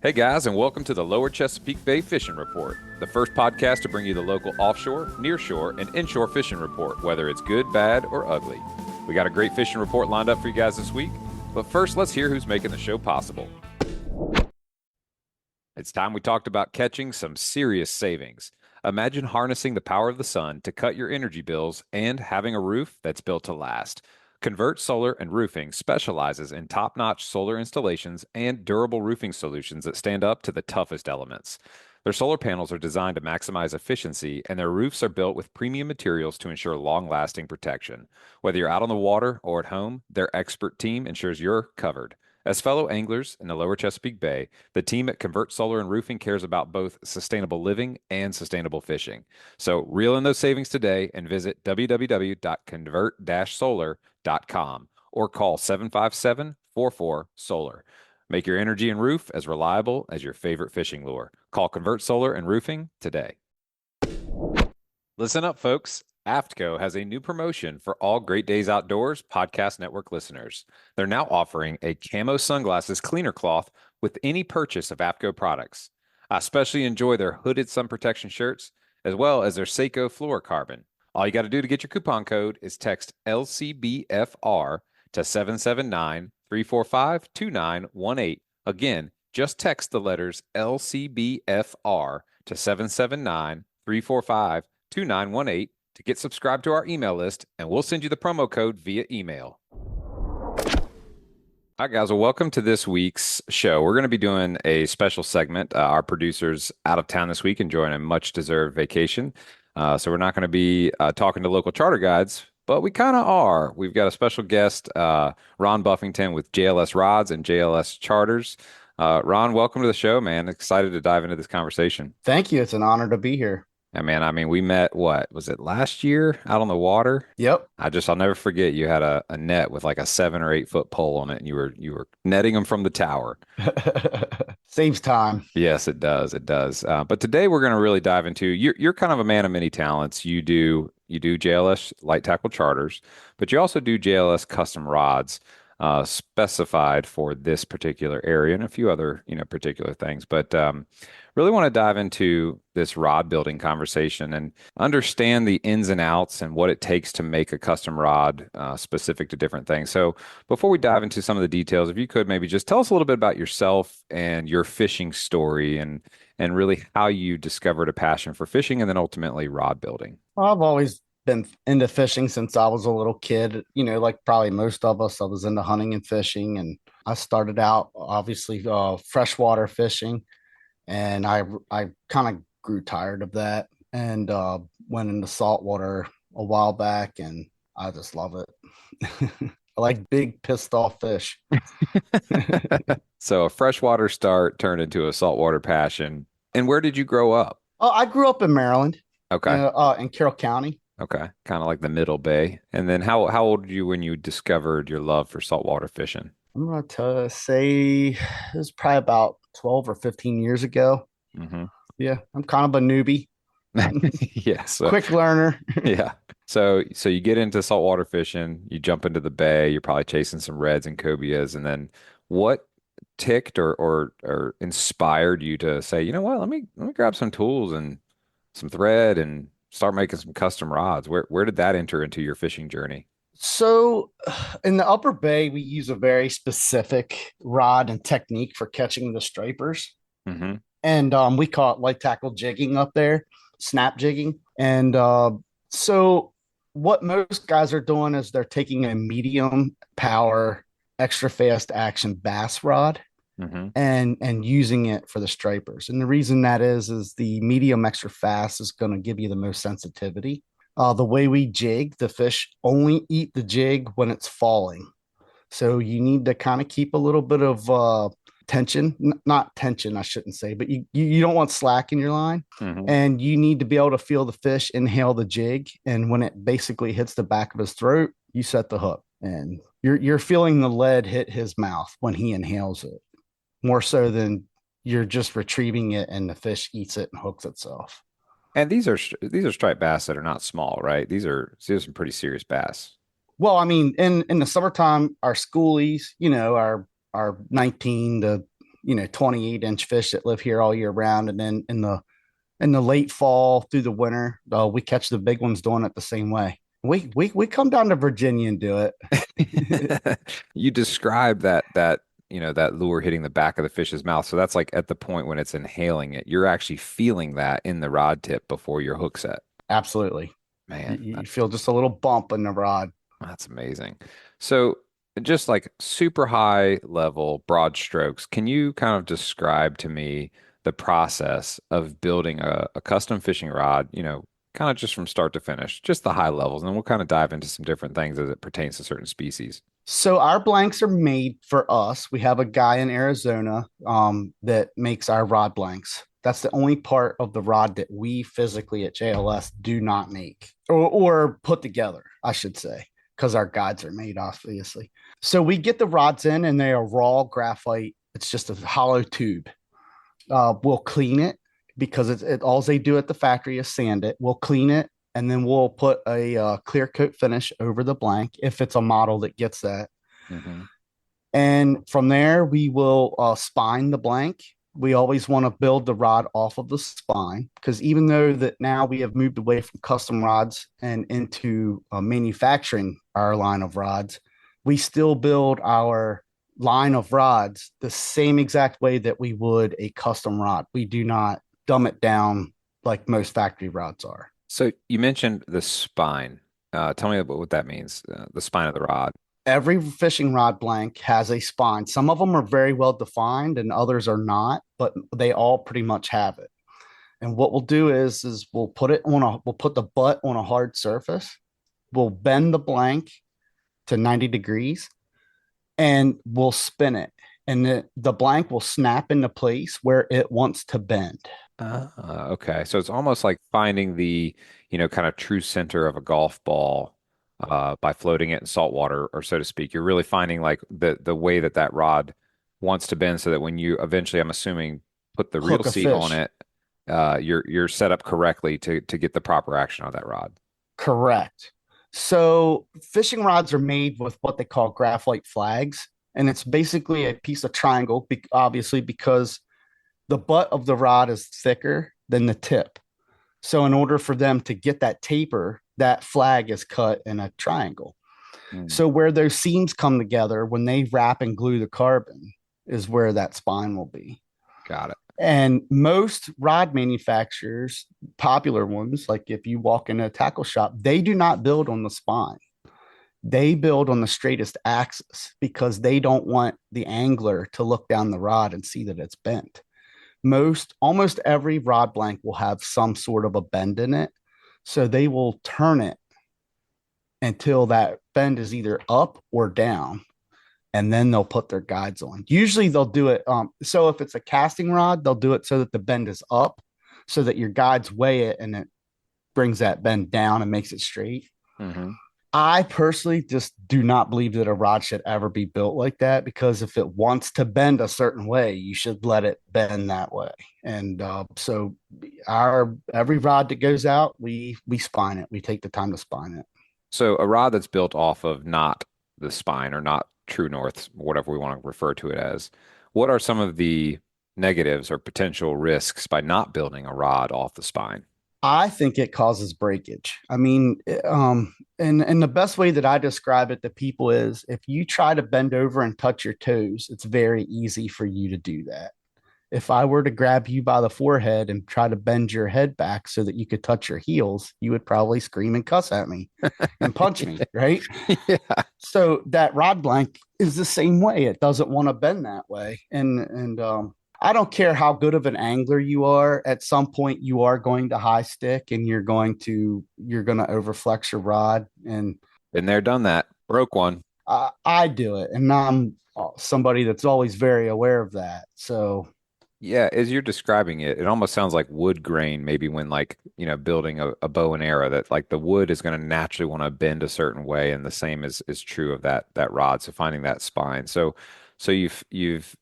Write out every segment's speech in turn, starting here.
Hey guys, and welcome to the Lower Chesapeake Bay Fishing Report, the first podcast to bring you the local offshore, nearshore, and inshore fishing report, whether it's good, bad, or ugly. We got a great fishing report lined up for you guys this week, but first let's hear who's making the show possible. It's time we talked about catching some serious savings. Imagine harnessing the power of the sun to cut your energy bills and having a roof that's built to last. Convert Solar and Roofing specializes in top-notch solar installations and durable roofing solutions that stand up to the toughest elements. Their solar panels are designed to maximize efficiency, and their roofs are built with premium materials to ensure long-lasting protection. Whether you're out on the water or at home, their expert team ensures you're covered. As fellow anglers in the Lower Chesapeake Bay, the team at Convert Solar and Roofing cares about both sustainable living and sustainable fishing. So reel in those savings today and visit www.convert-solar.com or call 757-44-SOLAR. Make your energy and roof as reliable as your favorite fishing lure. Call Convert Solar and Roofing today. Listen up, folks. AFTCO has a new promotion for all Great Days Outdoors Podcast Network listeners. They're now offering a camo sunglasses cleaner cloth with any purchase of AFTCO products. I especially enjoy their hooded sun protection shirts, as well as their Seiko fluorocarbon. All you got to do to get your coupon code is text LCBFR to 779-345-2918. Again, just text the letters LCBFR to 779-345-2918 to get subscribed to our email list, and we'll send you the promo code via email. All right, guys, well, welcome to this week's show. We're going to be doing a special segment. Our producer's out of town this week, enjoying a much-deserved vacation. So we're not going to be talking to local charter guides, but we kind of are. We've got a special guest, Ron Buffington with JLS Rods and JLS Charters. Ron, welcome to the show, man. Excited to dive into this conversation. Thank you. It's an honor to be here. Yeah, man, I mean, we met, what, was it last year out on the water? Yep. I'll never forget you had a net with like a 7 or 8 foot pole on it, and you were netting them from the tower. Saves time. Yes, it does. It does. But today we're going to really dive into, you're kind of a man of many talents. You do JLS light tackle charters, but you also do JLS custom rods, specified for this particular area and a few other, particular things. But really want to dive into this rod building conversation and understand the ins and outs and what it takes to make a custom rod specific to different things. So before we dive into some of the details, if you could maybe just tell us a little bit about yourself and your fishing story and really how you discovered a passion for fishing and then ultimately rod building. I've always been into fishing since I was a little kid. Like probably most of us, I was into hunting and fishing. And I started out, obviously, freshwater fishing. And I kind of grew tired of that and went into saltwater a while back, and I just love it. I like big pissed off fish. So a freshwater start turned into a saltwater passion. And where did you grow up? I grew up in Maryland, Okay. in Carroll County. Okay. Kind of like the middle bay. And then how old were you when you discovered your love for saltwater fishing? I'm going to say it was probably about 12 or 15 years ago. Mm-hmm. Yeah, I'm kind of a newbie. Yeah. So, Quick learner. yeah. So you get into saltwater fishing, you jump into the bay, you're probably chasing some reds and cobias. And then what ticked or inspired you to say, you know what, let me grab some tools and some thread and start making some custom rods? Where did that enter into your fishing journey? So, in the Upper Bay, we use a very specific rod and technique for catching the stripers. Mm-hmm. And we call it light tackle jigging up there, snap jigging. And so, what most guys are doing is they're taking a medium power, extra fast action bass rod Mm-hmm. and using it for the stripers. And the reason that is the medium extra fast is going to give you the most sensitivity. The way we jig, the fish only eat the jig when it's falling. So you need to kind of keep a little bit of tension, not tension, I shouldn't say, but you don't want slack in your line. Mm-hmm. And you need to be able to feel the fish inhale the jig. And when it basically hits the back of his throat, you set the hook. And you're feeling the lead hit his mouth when he inhales it, more so than you're just retrieving it and the fish eats it and hooks itself. And these are striped bass that are not small, right? These are some pretty serious bass. Well, I mean, in the summertime, our schoolies, are 19 to 28-inch fish that live here all year round. And then in the late fall through the winter, we catch the big ones doing it the same way. We come down to Virginia and do it. You described that lure hitting the back of the fish's mouth. So that's like at the point when it's inhaling it. You're actually feeling that in the rod tip before your hook set. Absolutely. You, Man, you feel just a little bump in the rod. that's amazing. So just like super high level, broad strokes, can you kind of describe to me the process of building a custom fishing rod, kind of just from start to finish, just the high levels, and then we'll kind of dive into some different things as it pertains to certain species. So our blanks are made for us. We have a guy in Arizona that makes our rod blanks. That's the only part of the rod that we physically at JLS do not make or put together, I should say, because our guides are made, obviously. So we get the rods in and they are raw graphite. It's just a hollow tube. We'll clean it because all they do at the factory is sand it. We'll clean it and then we'll put a clear coat finish over the blank if it's a model that gets that. Hmm. And from there, we will spine the blank. We always want to build the rod off of the spine because even though that now we have moved away from custom rods and into manufacturing our line of rods, we still build our line of rods the same exact way that we would a custom rod. We do not dumb it down like most factory rods are. So you mentioned the spine. Tell me about what that means, the spine of the rod. Every fishing rod blank has a spine. Some of them are very well defined and others are not, but they all pretty much have it. And what we'll do is we'll put the butt on a hard surface. We'll bend the blank to 90 degrees and we'll spin it. And the blank will snap into place where it wants to bend. Okay. So it's almost like finding the, kind of true center of a golf ball by floating it in salt water, or so to speak. You're really finding like the way that rod wants to bend so that when you eventually, I'm assuming, put the reel Hook a seat on fish. it, you're set up correctly to get the proper action on that rod. Correct. So fishing rods are made with what they call graphite flags. And it's basically a piece of triangle, obviously, because the butt of the rod is thicker than the tip. So in order for them to get that taper, that flag is cut in a triangle. Mm, So where those seams come together, when they wrap and glue the carbon, is where that spine will be. got it. And most rod manufacturers, popular ones, like if you walk in a tackle shop, they do not build on the spine. They build on the straightest axis because they don't want the angler to look down the rod and see that it's bent. Almost every rod blank will have some sort of a bend in it. So they will turn it until that bend is either up or down. And then they'll put their guides on. Usually they'll do it. So if it's a casting rod, they'll do it so that the bend is up so that your guides weigh it and it brings that bend down and makes it straight. Hmm. I personally just do not believe that a rod should ever be built like that because if it wants to bend a certain way, you should let it bend that way. And so our every rod that goes out, we spine it. We take the time to spine it. So a rod that's built off of not the spine or not true north, whatever we want to refer to it as, what are some of the negatives or potential risks by not building a rod off the spine? I think it causes breakage. I mean, and the best way that I describe it to people is if you try to bend over and touch your toes, it's very easy for you to do that. If I were to grab you by the forehead and try to bend your head back so that you could touch your heels, you would probably scream and cuss at me and punch me, right? Yeah. So that rod blank is the same way. It doesn't want to bend that way. And I don't care how good of an angler you are. At some point, you are going to high stick, and you're going to overflex your rod. And Been there, done that. Broke one. I do it, and I'm somebody that's always very aware of that. So Yeah, as you're describing it, it almost sounds like wood grain, maybe when like, building a bow and arrow that like the wood is going to naturally want to bend a certain way, and the same is true of that rod. So finding that spine. So you've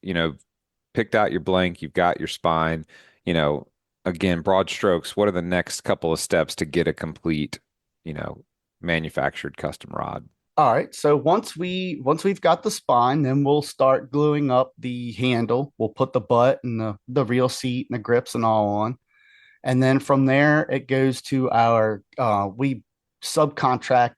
picked out your blank, you've got your spine, you know, again, broad strokes, what are the next couple of steps to get a complete, you know, manufactured custom rod? All right. So once we've got the spine, then we'll start gluing up the handle. We'll put the butt and the reel seat and the grips and all on. And then from there it goes to our we subcontract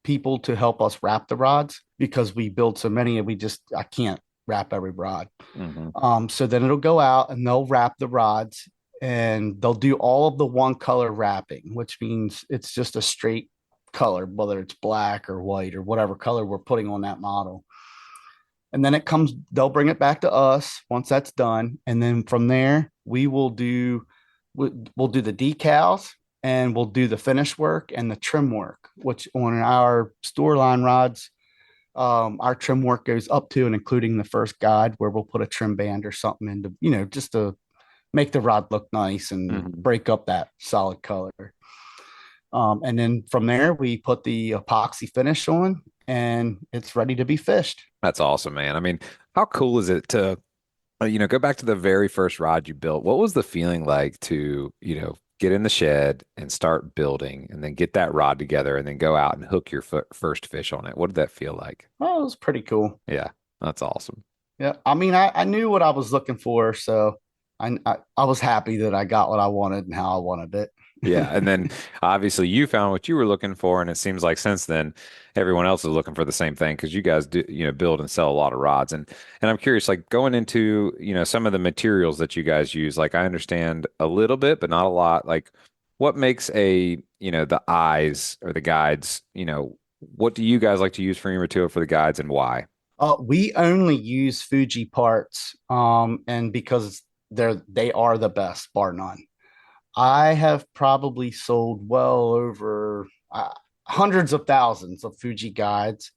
people to help us wrap the rods because we build so many and I can't wrap every rod. Hmm. So then it'll go out and they'll wrap the rods and they'll do all of the one color wrapping, which means it's just a straight color, whether it's black or white or whatever color we're putting on that model. And then they'll bring it back to us once that's done. And then from there, we'll do the decals and we'll do the finish work and the trim work, which on our store line rods, our trim work goes up to and including the first guide where we'll put a trim band or something into, just to make the rod look nice and Hmm. break up that solid color. And then from there, we put the epoxy finish on and it's ready to be fished. That's awesome, man. I mean, how cool is it to, go back to the very first rod you built? What was the feeling like to, get in the shed and start building and then get that rod together and then go out and hook your first fish on it? What did that feel like? Well, it was pretty cool. Yeah, that's awesome. Yeah. I mean, I knew what I was looking for. So I was happy that I got what I wanted and how I wanted it. Yeah, and then obviously you found what you were looking for, and it seems like since then everyone else is looking for the same thing because you guys do, build and sell a lot of rods. And I'm curious, like going into, some of the materials that you guys use, like I understand a little bit, but not a lot. Like what makes the eyes or the guides, what do you guys like to use for your material for the guides and why? We only use Fuji parts, and because they are the best, bar none. I have probably sold well over hundreds of thousands of Fuji guides.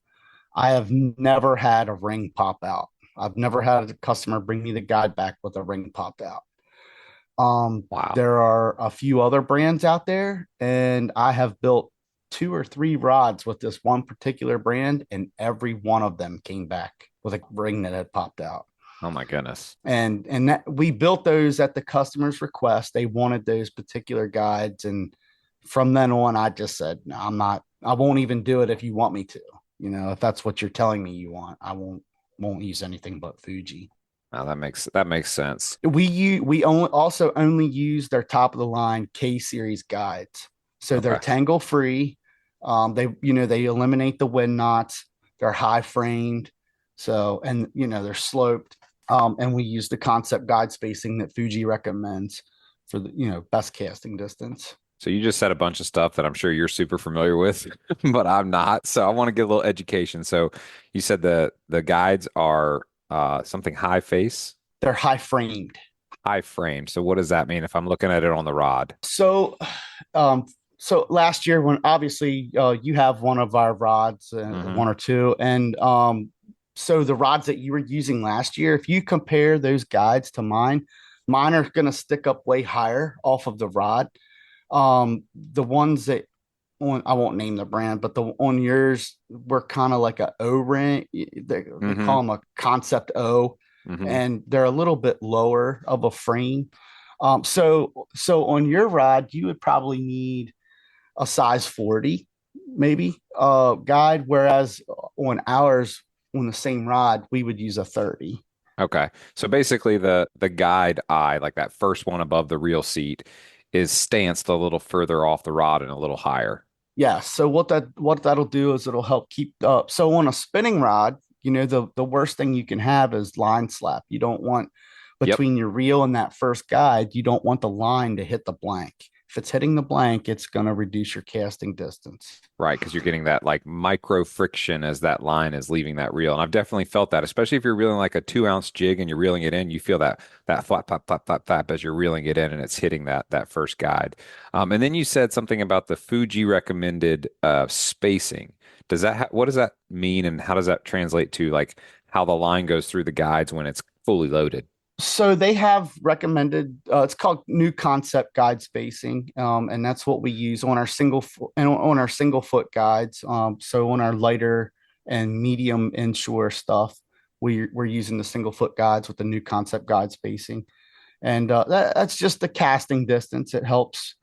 I have never had a ring pop out. I've never had a customer bring me the guide back with a ring popped out. Wow. There are a few other brands out there, and I have built two or three rods with this one particular brand, and every one of them came back with a ring that had popped out. Oh my goodness. And that we built those at the customer's request. They wanted those particular guides, and from then on, I just said, no, I'm not. I won't even do it if you want me to. If that's what you're telling me you want, I won't use anything but Fuji. Now that makes sense. We only use their top of the line K series guides, so they're Okay. tangle free. They eliminate the wind knots. They're high framed, so and they're sloped. And we use the concept guide spacing that Fuji recommends for the best casting distance. So you just said a bunch of stuff that I'm sure you're super familiar with, but I'm not. So I want to get a little education. So you said the guides are something high face, They're high framed. high frame. So what does that mean if I'm looking at it on the rod? So, um, so last year when obviously you have one of our rods, Hmm. one or two, and so the rods that you were using last year, if you compare those guides to mine are going to stick up way higher off of the rod. The ones that I won't name the brand, but the on yours were kind of like a O ring. They Hmm. call them a concept O, Hmm. and they're a little bit lower of a frame. So on your rod, you would probably need a size 40, maybe guide, whereas on ours, on the same rod, we would use a 30. Okay. So basically the guide eye, like that first one above the reel seat, is stanced a little further off the rod and a little higher. Yeah. So what that'll do is it'll help keep up. So on a spinning rod, the worst thing you can have is line slap. You don't want Yep. between your reel and that first guide, you don't want the line to hit the blank. If it's hitting the blank, it's going to reduce your casting distance. Right, because you're getting that like micro friction as that line is leaving that reel. And I've definitely felt that, especially if you're reeling like a 2 ounce jig and you're reeling it in, you feel that flap, flap, flap, flap, flap as you're reeling it in and it's hitting that first guide. And then you said something about the Fuji recommended spacing. What does that mean and how does that translate to like how the line goes through the guides when it's fully loaded? So they have recommended. It's called new concept guide spacing, and that's what we use on our single foot guides. So on our lighter and medium inshore stuff, we're using the single foot guides with the new concept guide spacing, and that's just the casting distance. It helps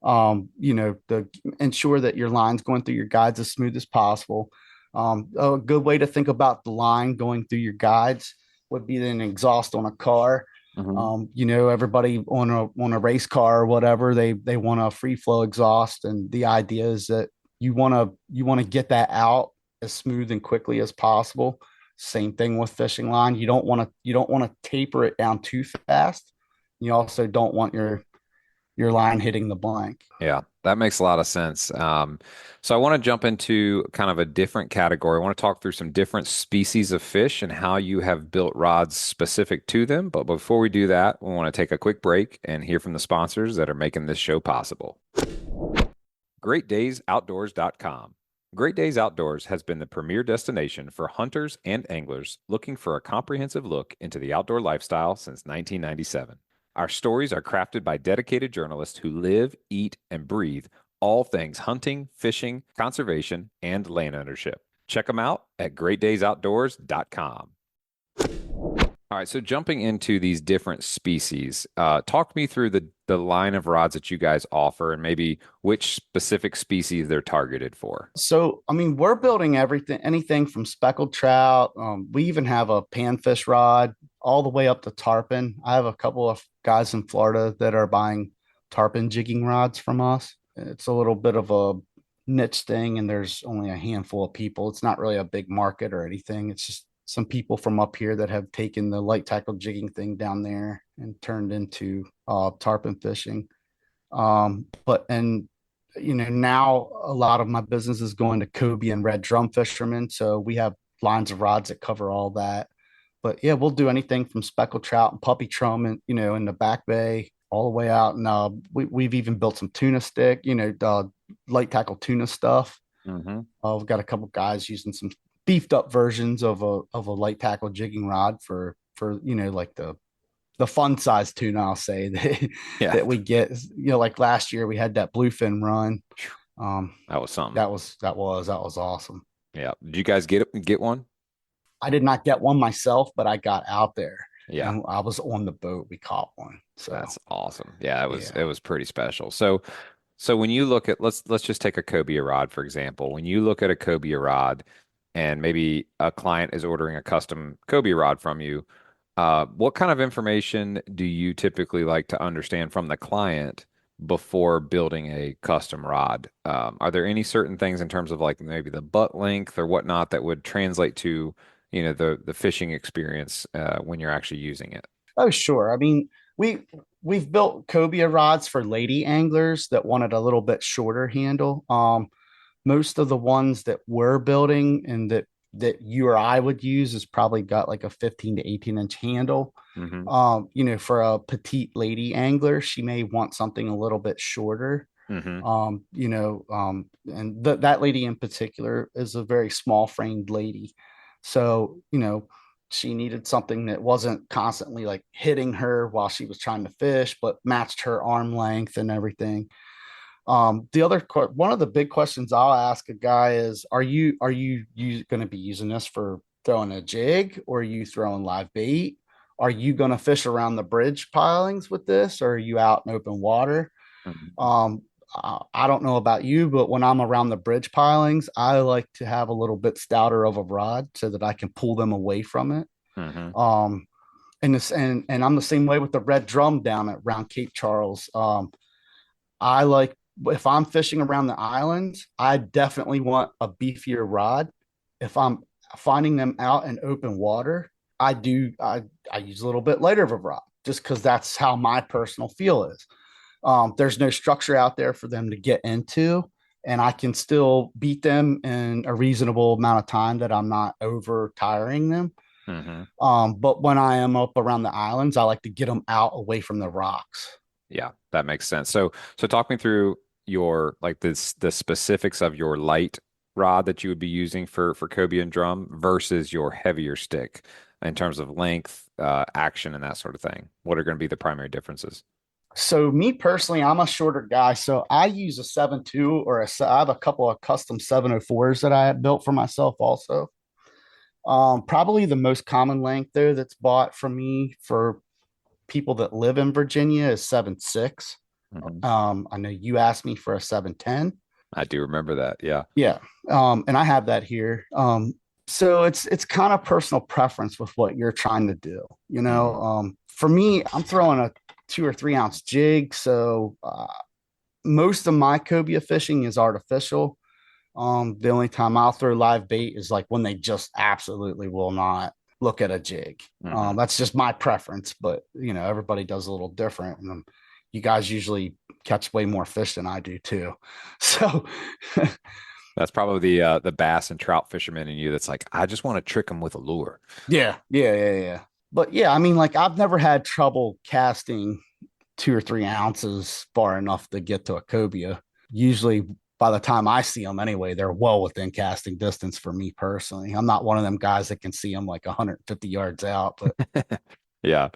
To ensure that your line's going through your guides as smooth as possible. A good way to think about the line going through your guides would be an exhaust on a car. Hmm. Everybody on a race car or whatever, they want a free flow exhaust, and the idea is that you want to get that out as smooth and quickly as possible. Same thing with fishing line. You don't want to taper it down too fast. You also don't want your line hitting the blank. Yeah, that makes a lot of sense. So I want to jump into kind of a different category. I want to talk through some different species of fish and how you have built rods specific to them. But before we do that, we want to take a quick break and hear from the sponsors that are making this show possible. GreatDaysOutdoors.com. Great Days Outdoors has been the premier destination for hunters and anglers looking for a comprehensive look into the outdoor lifestyle since 1997. Our stories are crafted by dedicated journalists who live, eat, and breathe all things hunting, fishing, conservation, and land ownership. Check them out at GreatDaysOutdoors.com. All right, so jumping into these different species, talk me through the line of rods that you guys offer and maybe which specific species they're targeted for. So, I mean, we're building anything from speckled trout. We even have a panfish rod all the way up to tarpon. I have a couple of guys in Florida that are buying tarpon jigging rods from us. It's a little bit of a niche thing, and there's only a handful of people. It's not really a big market or anything. It's just some people from up here that have taken the light tackle jigging thing down there and turned into tarpon fishing. But and now a lot of my business is going to cobia and red drum fishermen. So we have lines of rods that cover all that. But yeah, we'll do anything from speckled trout and puppy trum and in the back bay all the way out. And we've even built some tuna stick, light tackle tuna stuff. Hmm. We've got a couple guys using some beefed up versions of a light tackle jigging rod for like the fun size tuna, I'll say that Yeah, that we get. Like last year we had that bluefin run. Um, that was something. that was awesome. Yeah. Did you guys get one? I did not get one myself, but I got out there Yeah. and I was on the boat. We caught one. So That's awesome. Yeah, it yeah. was pretty special. So when you look at let's just take a cobia rod for example. When you look at a cobia rod and maybe a client is ordering a custom cobia rod from you, what kind of information do you typically like to understand from the client before building a custom rod? Are there any certain things in terms of like maybe the butt length or whatnot that would translate to, the fishing experience when you're actually using it? Oh, sure. I mean, we've built cobia rods for lady anglers that wanted a little bit shorter handle. Most of the ones that we're building and that you or I would use is probably got like a 15 to 18-inch handle. Hmm. For a petite lady angler, she may want something a little bit shorter. Hmm. And that lady in particular is a very small framed lady. So, she needed something that wasn't constantly like hitting her while she was trying to fish, but matched her arm length and everything. One of the big questions I'll ask a guy is, are you going to be using this for throwing a jig, or are you throwing live bait? Are you going to fish around the bridge pilings with this, or are you out in open water? Hmm. Um, I don't know about you, but when I'm around the bridge pilings, I like to have a little bit stouter of a rod so that I can pull them away from it. Hmm. Um, and I'm the same way with the red drum down at around Cape Charles. I like if I'm fishing around the islands, I definitely want a beefier rod. If I'm finding them out in open water, I use a little bit lighter of a rod just because that's how my personal feel is. There's no structure out there for them to get into, and I can still beat them in a reasonable amount of time that I'm not over tiring them. Hmm. But when I am up around the islands, I like to get them out away from the rocks. Yeah, that makes sense. So talk me through your like the specifics of your light rod that you would be using for cobia and drum versus your heavier stick in terms of length, action, and that sort of thing. What are going to be the primary differences? So me personally, I'm a shorter guy, so I use a 7.2 I have a couple of custom 704s that I have built for myself also. Probably the most common length there that's bought from me for people that live in Virginia is 7.6. Hmm. I know you asked me for a 710. I do remember that. Yeah. Yeah. And I have that here. So it's kind of personal preference with what you're trying to do. Hmm. For me, I'm throwing a 2 or 3 ounce jig. So most of my cobia fishing is artificial. The only time I'll throw live bait is like when they just absolutely will not look at a jig. Hmm. That's just my preference, but everybody does a little different. And you guys usually catch way more fish than I do too. So That's probably the bass and trout fisherman in you that's like, I just want to trick them with a lure. yeah. But yeah, I mean, like I've never had trouble casting 2 or 3 ounces far enough to get to a cobia. Usually, by the time I see them anyway, they're well within casting distance for me personally. I'm not one of them guys that can see them like 150 yards out, but Yeah,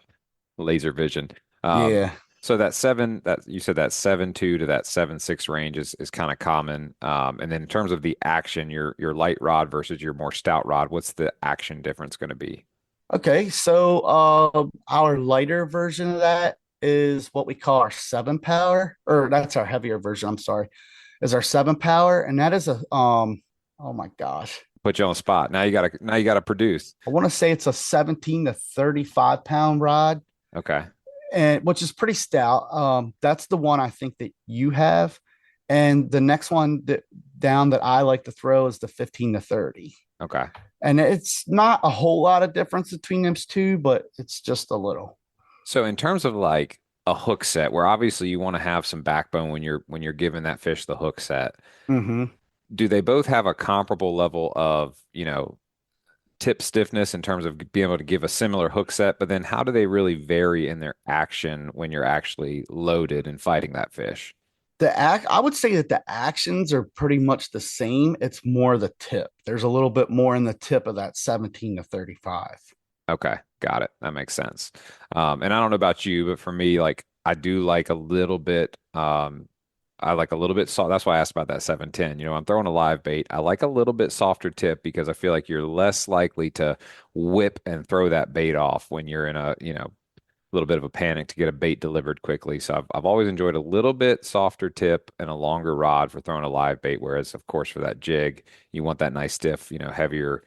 laser vision. Um, yeah. so that seven that you said that 7.2 to that 7.6 range is kind of common. And then in terms of the action, your light rod versus your more stout rod, what's the action difference going to be? Okay, so our lighter version of that is what we call our 7 power, or that's our heavier version. I'm sorry, is our 7 power, and that is a oh my gosh, Put you on the spot. Now you gotta produce. I want to say it's a 17 to 35 pound rod, Okay. and which is pretty stout. That's the one I think that you have, and the next one that down that I like to throw is the 15 to 30. Okay. And it's not a whole lot of difference between those two, but it's just a little. So in terms of like a hook set, where obviously you want to have some backbone when you're giving that fish the hook set, Mm-hmm. do they both have a comparable level of, tip stiffness in terms of being able to give a similar hook set, but then how do they really vary in their action when you're actually loaded and fighting that fish? I would say that the actions are pretty much the same. It's more the tip. There's a little bit more in the tip of that 17 to 35. Okay, got it. That makes sense. And I don't know about you, but for me, like I do like a little bit, I like a little bit soft. That's why I asked about that 710. I'm throwing a live bait. I like a little bit softer tip because I feel like you're less likely to whip and throw that bait off when you're in a little bit of a panic to get a bait delivered quickly. So I've always enjoyed a little bit softer tip and a longer rod for throwing a live bait. Whereas, of course, for that jig, you want that nice stiff, heavier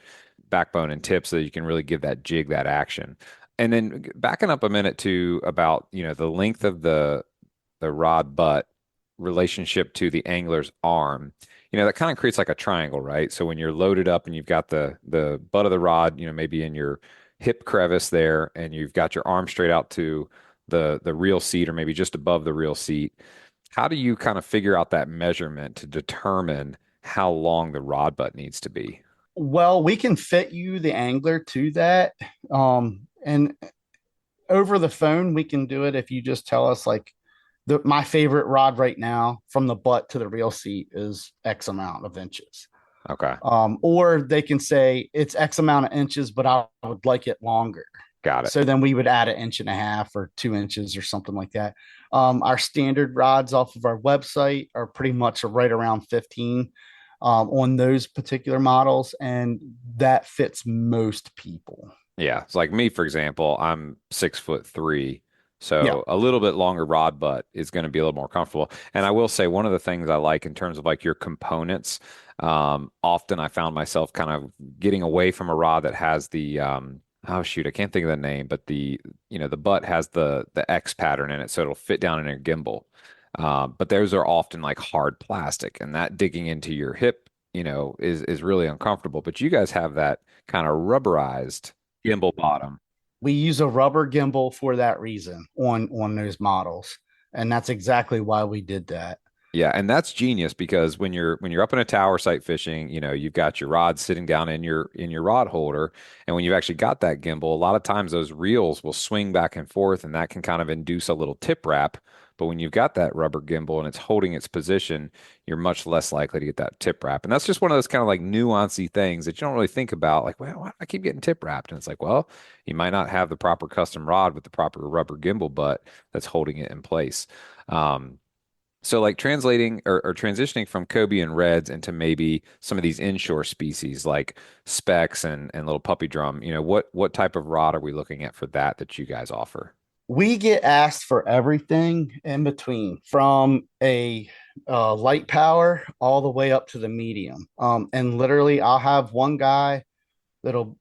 backbone and tip so that you can really give that jig that action. And then backing up a minute to about, the length of the rod butt relationship to the angler's arm. That kind of creates like a triangle, right? So when you're loaded up and you've got the butt of the rod, maybe in your hip crevice there, and you've got your arm straight out to the reel seat or maybe just above the reel seat. How do you kind of figure out that measurement to determine how long the rod butt needs to be? Well, we can fit you the angler to that. And over the phone, we can do it if you just tell us like my favorite rod right now from the butt to the reel seat is X amount of inches. Okay, Or they can say it's X amount of inches, but I would like it longer. got it. So then we would add an inch and a half or 2 inches or something like that. Our standard rods off of our website are pretty much right around 15 on those particular models, and that fits most people. Yeah, it's like me, for example, I'm 6'3", Yeah. so a little bit longer rod butt is going to be a little more comfortable. And I will say one of the things I like in terms of like your components, often I found myself kind of getting away from a rod that has the oh shoot, I can't think of the name, but the butt has the X pattern in it, so it'll fit down in a gimbal. But those are often like hard plastic, and that digging into your hip, is really uncomfortable. But you guys have that kind of rubberized gimbal bottom. We use a rubber gimbal for that reason on those models, and that's exactly why we did that. Yeah, and that's genius because when you're up in a tower site fishing, you've got your rod sitting down in your rod holder, and when you've actually got that gimbal, a lot of times those reels will swing back and forth, and that can kind of induce a little tip wrap. But when you've got that rubber gimbal and it's holding its position, you're much less likely to get that tip wrap. And that's just one of those kind of like nuancy things that you don't really think about. Like, well, why do I keep getting tip wrapped? And it's like, well, you might not have the proper custom rod with the proper rubber gimbal butt that's holding it in place. So like translating or transitioning from Kobe and Reds into maybe some of these inshore species like Specs and little puppy drum, what type of rod are we looking at for that you guys offer? We get asked for everything in between, from a light power all the way up to the medium. And literally, I'll have one guy that'll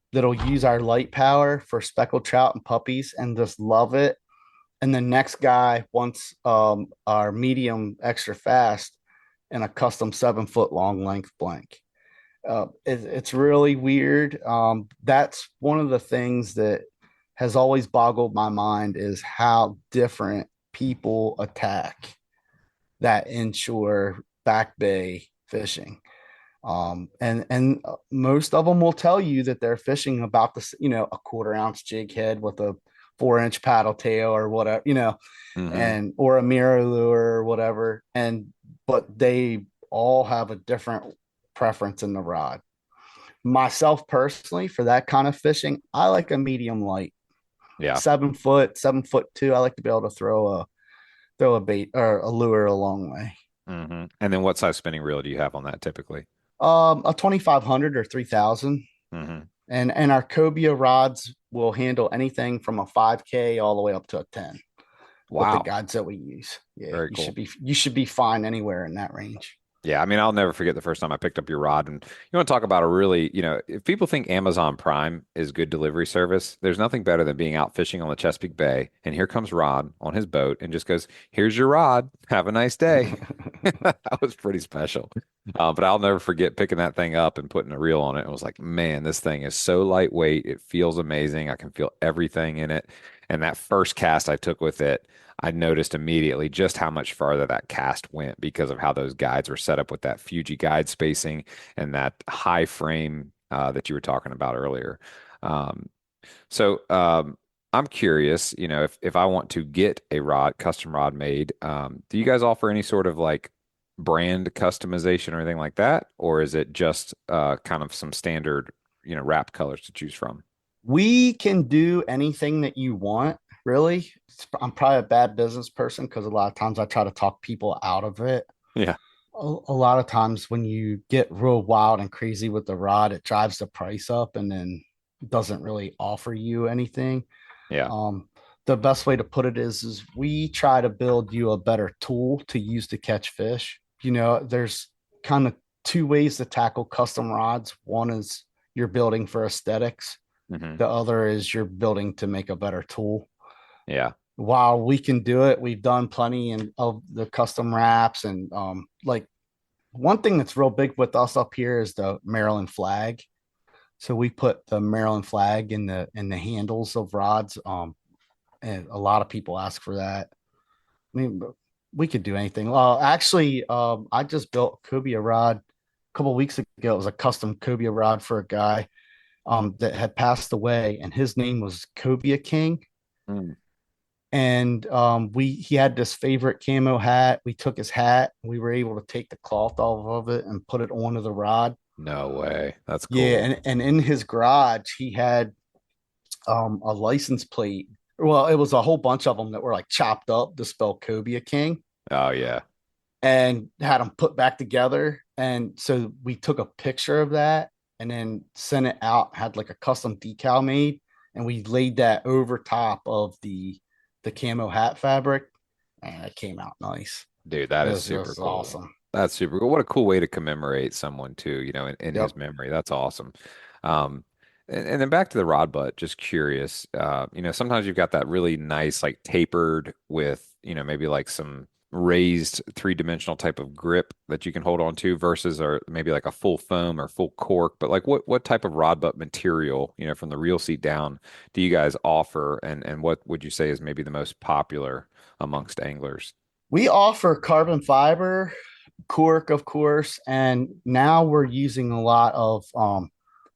use our light power for speckled trout and puppies and just love it. And the next guy wants our medium extra fast and a custom 7 foot long length blank. It's really weird. That's one of the things that has always boggled my mind is how different people attack that inshore back bay fishing. And most of them will tell you that they're fishing about a 1/4 ounce jig head with a 4 inch paddle tail or whatever, Hmm. and or a mirror lure or whatever. But they all have a different preference in the rod. Myself personally, for that kind of fishing, I like a medium light, Yeah. 7 foot, 7 foot two. I like to be able to throw a bait or a lure a long way. And then what size spinning reel do you have on that typically? A 2,500 or 3,000, Hmm. and our cobia rods will handle anything from a 5K all the way up to a 10 with the Wow. guides that we use. Yeah, Very you cool. should be fine anywhere in that range. Yeah, I mean, I'll never forget the first time I picked up your rod. And you want to talk about a really, if people think Amazon Prime is good delivery service, there's nothing better than being out fishing on the Chesapeake Bay. And here comes Rod on his boat and just goes, "Here's your rod. Have a nice day." That was pretty special. But I'll never forget picking that thing up and putting a reel on it. And was like, man, this thing is so lightweight. It feels amazing. I can feel everything in it. And that first cast I took with it, I noticed immediately just how much farther that cast went because of how those guides were set up with that Fuji guide spacing and that high frame that you were talking about earlier. Um, so I'm curious, if I want to get a custom rod made, do you guys offer any sort of like brand customization or anything like that? Or is it just kind of some standard, wrap colors to choose from? We can do anything that you want, really. I'm probably a bad business person because a lot of times I try to talk people out of it. Yeah. A lot of times when you get real wild and crazy with the rod, it drives the price up and then doesn't really offer you anything. Yeah. Um, the best way to put it is we try to build you a better tool to use to catch fish. There's kind of two ways to tackle custom rods. One is you're building for aesthetics. Hmm. The other is you're building to make a better tool. Yeah. While we can do it, we've done plenty of the custom wraps and like one thing that's real big with us up here is the Maryland flag. So we put the Maryland flag in the handles of rods. And a lot of people ask for that. I mean, we could do anything. Actually, I just built a cobia rod a couple of weeks ago. It was a custom cobia rod for a guy that had passed away, and his name was Cobia King. Mm. And we he had this favorite camo hat. We took his hat. We were able to take the cloth off of it and put it onto the rod. No way. That's Yeah, cool. and in his garage, he had a license plate. Well, it was a whole bunch of them that were like chopped up to spell Cobia King Oh yeah. and had them put back together. And so we took a picture of that and then sent it out, had like a custom decal made, and we laid that over top of the camo hat fabric, and it came out nice. Dude, that It is was super just cool. awesome. That's super cool. What a cool way to commemorate someone too, in his Yep. memory. That's awesome. Um, and then back to the rod butt, just curious. Sometimes you've got that really nice, like tapered with, maybe like some raised three-dimensional type of grip that you can hold on to versus or maybe like a full foam or full cork. But like what type of rod butt material, from the reel seat down do you guys offer and what would you say is maybe the most popular amongst anglers? We offer carbon fiber, cork, of course, and now we're using a lot of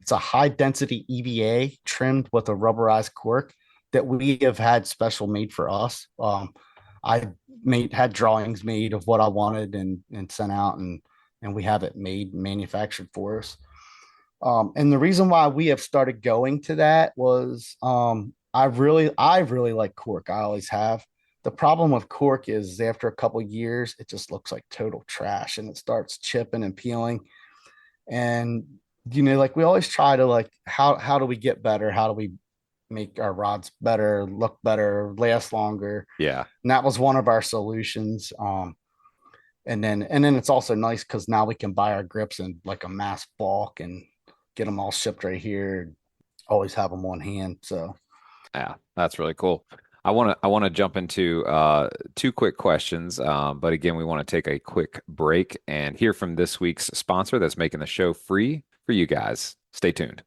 it's a high density EVA trimmed with a rubberized cork that we have had special made for us. I made had drawings made of what I wanted and sent out, and we have it made manufactured for us. And the reason why we have started going to that was I really like cork. I always have. The problem with cork is after a couple of years, it just looks like total trash and it starts chipping and peeling. And like we always try to like how do we get better? How do we make our rods better, look better, last longer. Yeah. And that was one of our solutions. And then it's also nice because now we can buy our grips in like a mass bulk and get them all shipped right here. Always have them on hand. So Yeah, that's really cool. I want to jump into two quick questions, but again, we want to take a quick break and hear from this week's sponsor that's making the show free for you guys. Stay tuned.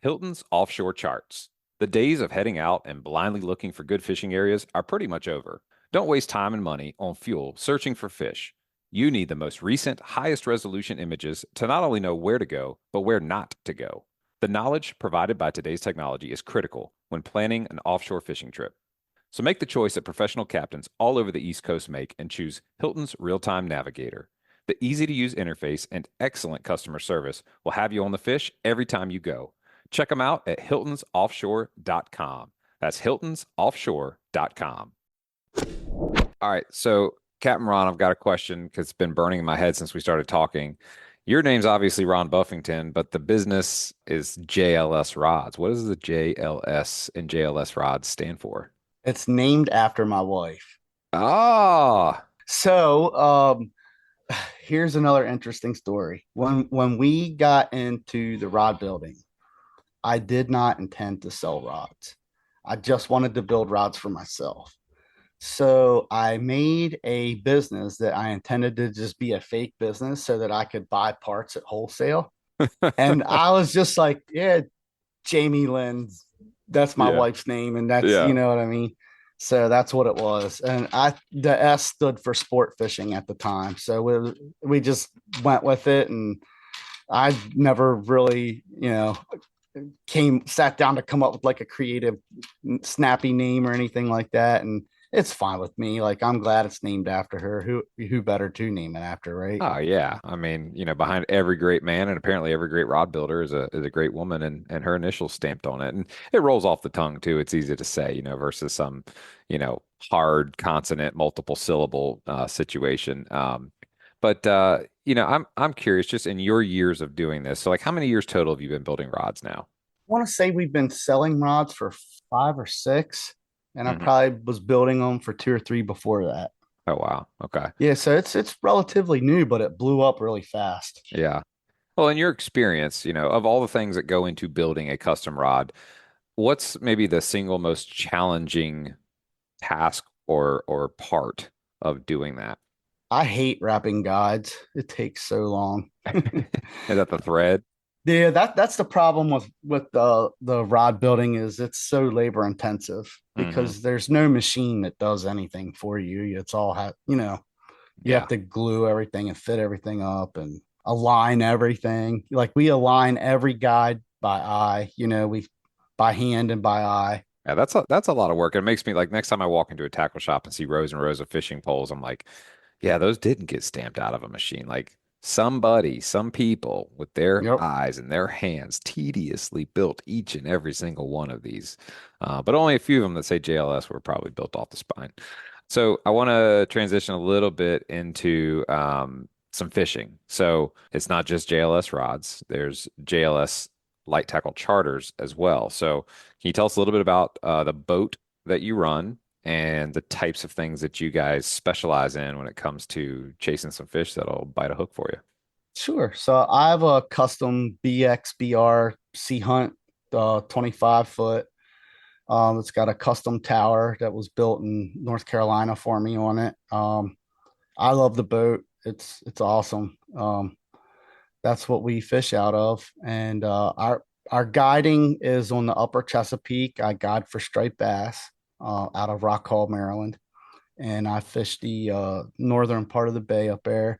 Hilton's offshore charts. The days of heading out and blindly looking for good fishing areas are pretty much over. Don't waste time and money on fuel searching for fish. You need the most recent, highest resolution images to not only know where to go, but where not to go. The knowledge provided by today's technology is critical when planning an offshore fishing trip. So make the choice that professional captains all over the East Coast make and choose Hilton's Real-Time Navigator. The easy-to-use interface and excellent customer service will have you on the fish every time you go. Check them out at hiltonsoffshore.com. That's hiltonsoffshore.com. All right, so Captain Ron, I've got a question because it's been burning in my head since we started talking. Your name's obviously Ron Buffington, but the business is JLS Rods. What does the JLS and JLS Rods stand for? it's named after my wife. Ah, So here's another interesting story. When we got into the rod building, I did not intend to sell rods. I just wanted to build rods for myself. So I made a business that I intended to just be a fake business so that I could buy parts at wholesale. And I was just like, yeah, Jamie Lynn, that's my yeah, wife's name. And that's, yeah. you know what I mean? So that's what it was. And the S stood for sport fishing at the time. So we just went with it. And I never really, sat down to come up with like a creative, snappy name or anything like that. And it's fine with me. Like I'm glad it's named after her. Who better to name it after, right? Oh yeah. I mean, behind every great man and apparently every great rod builder is a great woman and her initials stamped on it. And it rolls off the tongue too. It's easy to say, versus some, you know, hard consonant, multiple syllable situation. But I'm curious just in your years of doing this. So like how many years total have you been building rods now? I want to say we've been selling rods for 5 or 6, and I Hmm. probably was building them for 2 or 3 before that. Oh wow. Okay. Yeah, so it's relatively new, but it blew up really fast. Yeah. Well, in your experience, of all the things that go into building a custom rod, what's maybe the single most challenging task or part of doing that? I hate wrapping guides. It takes so long. Is that the thread? Yeah, that's the problem with the rod building is it's so labor intensive Hmm. because there's no machine that does anything for you. It's all you have Yeah. to glue everything and fit everything up and align everything. Like we align every guide by eye, we by hand and by eye. Yeah, that's a lot of work. It makes me like next time I walk into a tackle shop and see rows and rows of fishing poles, I'm like, yeah, those didn't get stamped out of a machine. Like somebody, some people with their Yep. eyes and their hands tediously built each and every single one of these. But only a few of them that say JLS were probably built off the spine. So I want to transition a little bit into some fishing. So it's not just JLS rods. There's JLS light tackle charters as well. So can you tell us a little bit about the boat that you run and the types of things that you guys specialize in when it comes to chasing some fish that'll bite a hook for you? Sure. So I have a custom BXBR Sea Hunt 25 foot. It's got a custom tower that was built in North Carolina for me on it. I love the boat. It's awesome. That's what we fish out of, and our guiding is on the Upper Chesapeake. I guide for striped bass out of Rock Hall, Maryland, and I fish the northern part of the bay up there.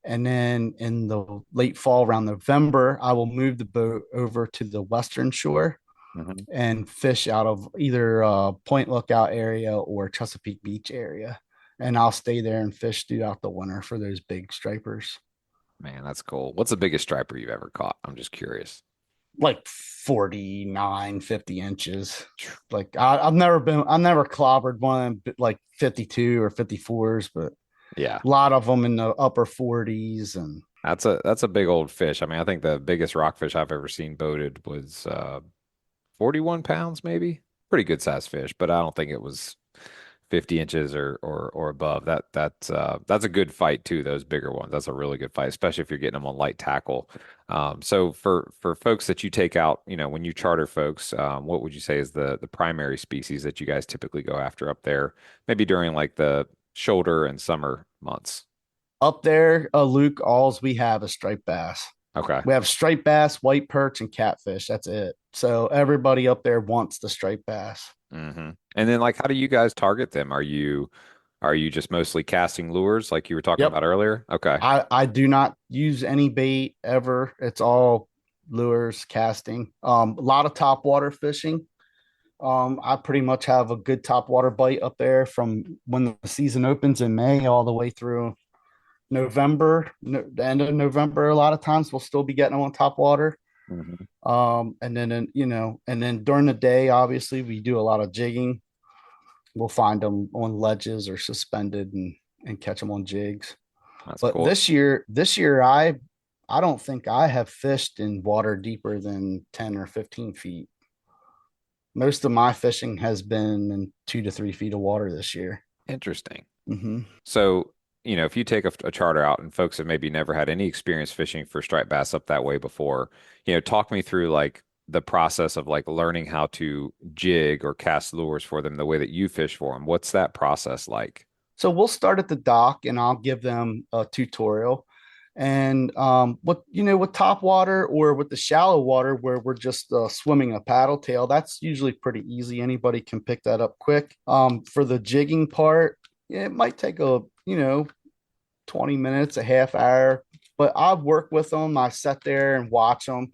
And then in the late fall, around November, I will move the boat over to the western shore Hmm. and fish out of either Point Lookout area or Chesapeake Beach area. And I'll stay there and fish throughout the winter for those big stripers, Man, that's cool. What's the biggest striper you've ever caught? I'm just curious. like 49, 50 inches. Like I've never clobbered one like 52 or 54s, but Yeah. a lot of them in the upper 40s. And That's a big old fish. I mean, I think the biggest rockfish I've ever seen boated was 41 pounds, maybe. Pretty good sized fish, but I don't think it was 50 inches or above. That's a good fight too, those bigger ones. That's a really good fight, especially if you're getting them on light tackle. So for folks that you take out, when you charter folks, what would you say is the primary species that you guys typically go after up there, maybe during like the shoulder and summer months? Up there, Luke, alls we have is striped bass. Okay. We have striped bass, white perch, and catfish. That's it. So everybody up there wants the striped bass. And then like how do you guys target them? Are you just mostly casting lures like you were talking Yep. about earlier? Okay. I do not use any bait ever. It's all lures, casting. A lot of top water fishing. I pretty much have a good top water bite up there from when the season opens in May all the way through November, the end of November. A lot of times we'll still be getting them on top water. Mhm. And then during the day, obviously we do a lot of jigging. We'll find them on ledges or suspended and catch them on jigs. That's But cool. this year, I don't think I have fished in water deeper than 10 or 15 feet. Most of my fishing has been in 2 to 3 feet of water this year. Interesting. Hmm. So, if you take a charter out and folks have maybe never had any experience fishing for striped bass up that way before, talk me through like the process of like learning how to jig or cast lures for them the way that you fish for them. What's that process like? So we'll start at the dock and I'll give them a tutorial. And with top water or with the shallow water where we're just swimming a paddle tail, that's usually pretty easy. Anybody can pick that up quick. For the jigging part, it might take 20 minutes, a half hour, but I work with them. I sit there and watch them.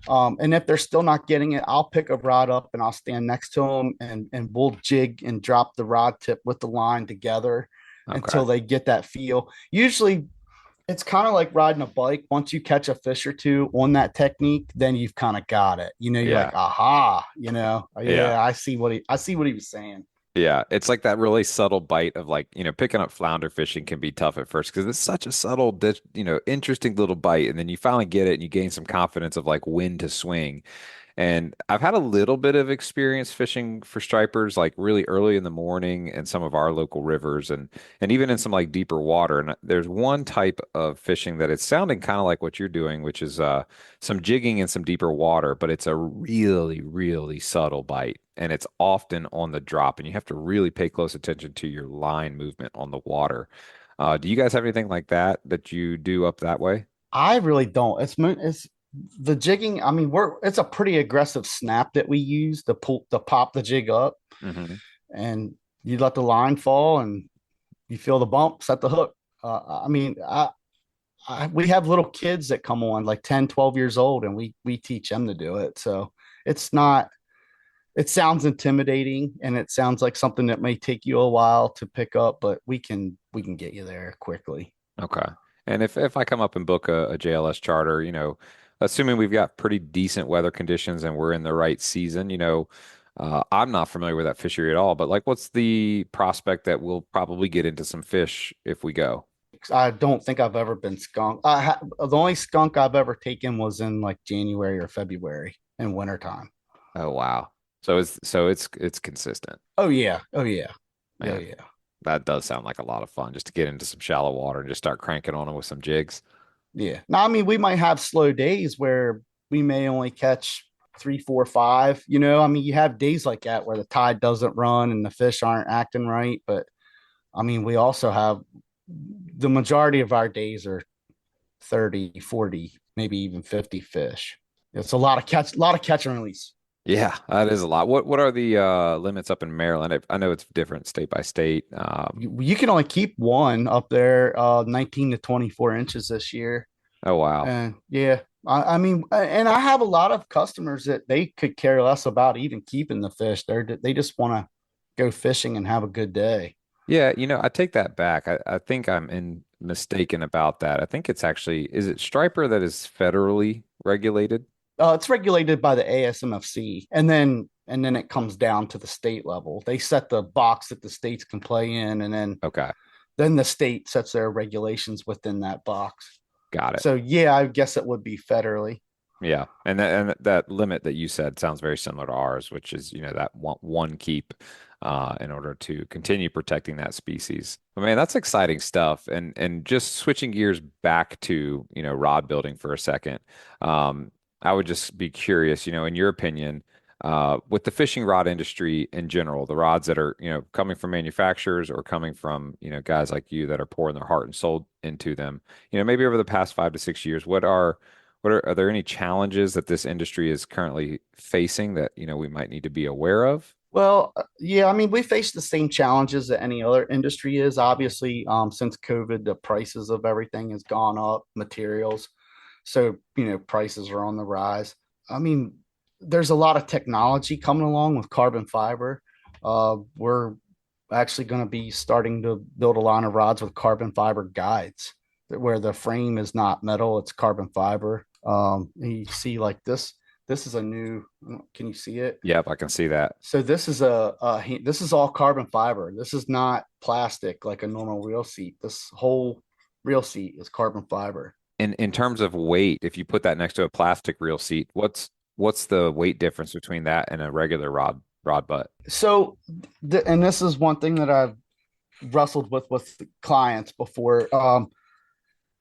And if they're still not getting it, I'll pick a rod up and I'll stand next to them and we'll jig and drop the rod tip with the line together Okay. until they get that feel. Usually it's kind of like riding a bike. Once you catch a fish or two on that technique, then you've kind of got it. You're Yeah. like, aha, Yeah. yeah, I see what he was saying. Yeah, it's like that really subtle bite of like, picking up flounder fishing can be tough at first because it's such a subtle, interesting little bite. And then you finally get it and you gain some confidence of like when to swing. And I've had a little bit of experience fishing for stripers like really early in the morning in some of our local rivers and even in some like deeper water. And there's one type of fishing that it's sounding kind of like what you're doing, which is some jigging in some deeper water, but it's a really, really subtle bite. And it's often on the drop, and you have to really pay close attention to your line movement on the water. Do you guys have anything like that you do up that way? I really don't. It's the jigging. I mean, it's a pretty aggressive snap that we use to pop the jig up, Hmm. and you let the line fall, and you feel the bump, set the hook. I mean, we have little kids that come on like 10, 12 years old, and we teach them to do it. So it's not. It sounds intimidating, and it sounds like something that may take you a while to pick up, but we can get you there quickly. Okay. And if I come up and book a JLS charter, assuming we've got pretty decent weather conditions and we're in the right season, I'm not familiar with that fishery at all, but like, what's the prospect that we'll probably get into some fish if we go? I don't think I've ever been skunked. The only skunk I've ever taken was in like January or February in wintertime. Oh, wow. So it's consistent, Oh yeah. Oh yeah. Yeah, man. yeah. That does sound like a lot of fun just to get into some shallow water and just start cranking on it with some jigs. Yeah. Now I mean we might have slow days where we may only catch three, four, five. I mean you have days like that where the tide doesn't run and the fish aren't acting right. But I mean we also have the majority of our days are 30, 40, maybe even 50 fish. It's a lot of catch and release. Yeah, that is a lot. What are the limits up in Maryland? I know it's different state by state. You can only keep one up there, 19 to 24 inches this year. Oh wow. And yeah, I mean, and I have a lot of customers that they could care less about even keeping the fish. They just want to go fishing and have a good day. Yeah, I take that back. I think I'm mistaken about that. I think it's actually, is it striper that is federally regulated? It's regulated by the ASMFC, and then it comes down to the state level. They set the box that the states can play in, and then Okay, then the state sets their regulations within that box. got it. So yeah, I guess it would be federally. Yeah, and that limit that you said sounds very similar to ours, which is, that one keep in order to continue protecting that species. But man, that's exciting stuff. And just switching gears back to, rod building for a second. Um, I would just be curious, in your opinion, with the fishing rod industry in general, the rods that are, coming from manufacturers or coming from, guys like you that are pouring their heart and soul into them, maybe over the past 5 to 6 years, are there any challenges that this industry is currently facing that, we might need to be aware of? Well, yeah, I mean, we face the same challenges that any other industry is. Obviously, since COVID, the prices of everything has gone up, materials. So, prices are on the rise. I mean, there's a lot of technology coming along with carbon fiber. We're actually going to be starting to build a line of rods with carbon fiber guides where the frame is not metal, it's carbon fiber. You see like this is a new, can you see it? Yep, I can see that. So this is this is all carbon fiber. This is not plastic like a normal reel seat. This whole reel seat is carbon fiber. In terms of weight, if you put that next to a plastic reel seat, what's the weight difference between that and a regular rod butt? So, and this is one thing that I've wrestled with clients before.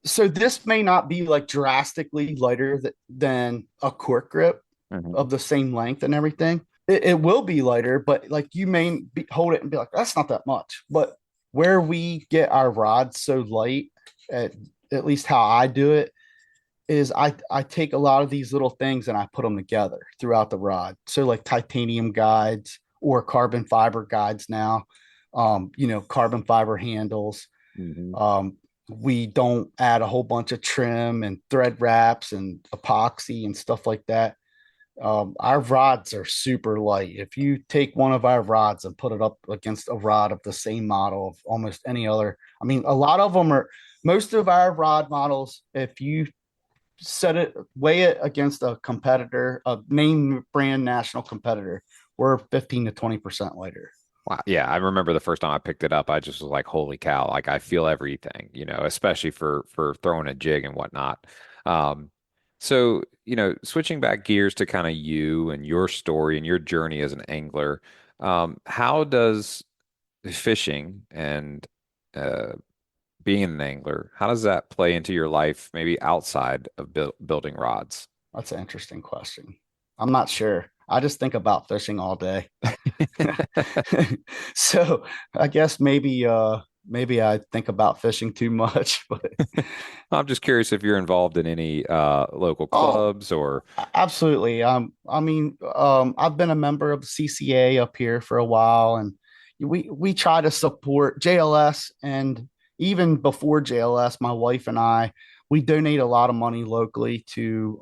So this may not be like drastically lighter than a cork grip Hmm. of the same length and everything. It will be lighter, but like you may hold it and be like, that's not that much. But where we get our rods so light, at, at least how I do it, is I take a lot of these little things and I put them together throughout the rod. So like titanium guides or carbon fiber guides now, carbon fiber handles. Hmm. We don't add a whole bunch of trim and thread wraps and epoxy and stuff like that. Our rods are super light. If you take one of our rods and put it up against a rod of the same model of almost any other, I mean, a lot of them are, most of our rod models, if you weigh it against a competitor, a name brand national competitor, we're 15 to 20% lighter. Wow. Yeah, I remember the first time I picked it up, I just was like, holy cow, like I feel everything, especially for throwing a jig and whatnot. Um, so, switching back gears to kind of you and your story and your journey as an angler, how does fishing and uh, being an angler, how does that play into your life, maybe outside of building rods? That's an interesting question. I'm not sure. I just think about fishing all day. So I guess maybe I think about fishing too much, but I'm just curious if you're involved in any local oh, clubs or. absolutely. I mean, I've been a member of the CCA up here for a while, and we try to support JLS, and even before JLS, my wife and I we donate a lot of money locally to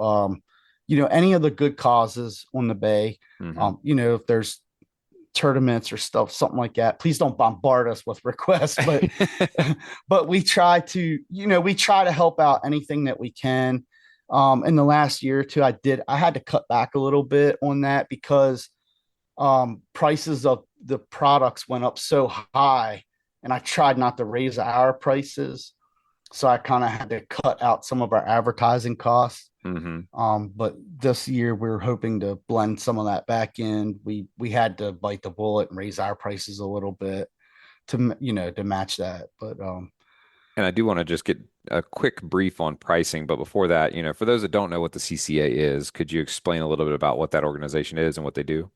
any of the good causes on the bay. Mhm. If there's tournaments or stuff, something like that. Please don't bombard us with requests, but but we try to help out anything that we can. In the last year or two, I had to cut back a little bit on that because prices of the products went up so high, and I tried not to raise our prices. So I kind of had to cut out some of our advertising costs. Hmm. But this year we're hoping to blend some of that back in. We had to bite the bullet and raise our prices a little bit to match that. But And I do want to just get a quick brief on pricing, but before that, for those that don't know what the CCA is, could you explain a little bit about what that organization is and what they do?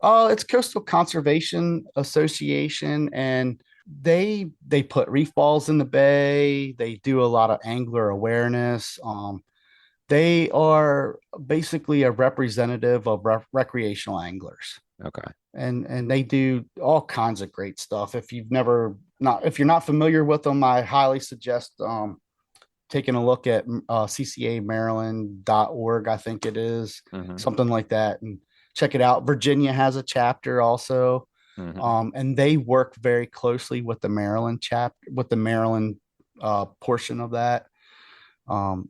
it's Coastal Conservation Association, and they put reef balls in the bay. They do a lot of angler awareness. They are basically a representative of recreational anglers, Okay. and they do all kinds of great stuff. If you're not familiar with them, I highly suggest taking a look at ccamaryland.org. I think it is Hmm. something like that, and check it out. Virginia has a chapter also, Hmm. and they work very closely with the Maryland portion of that. And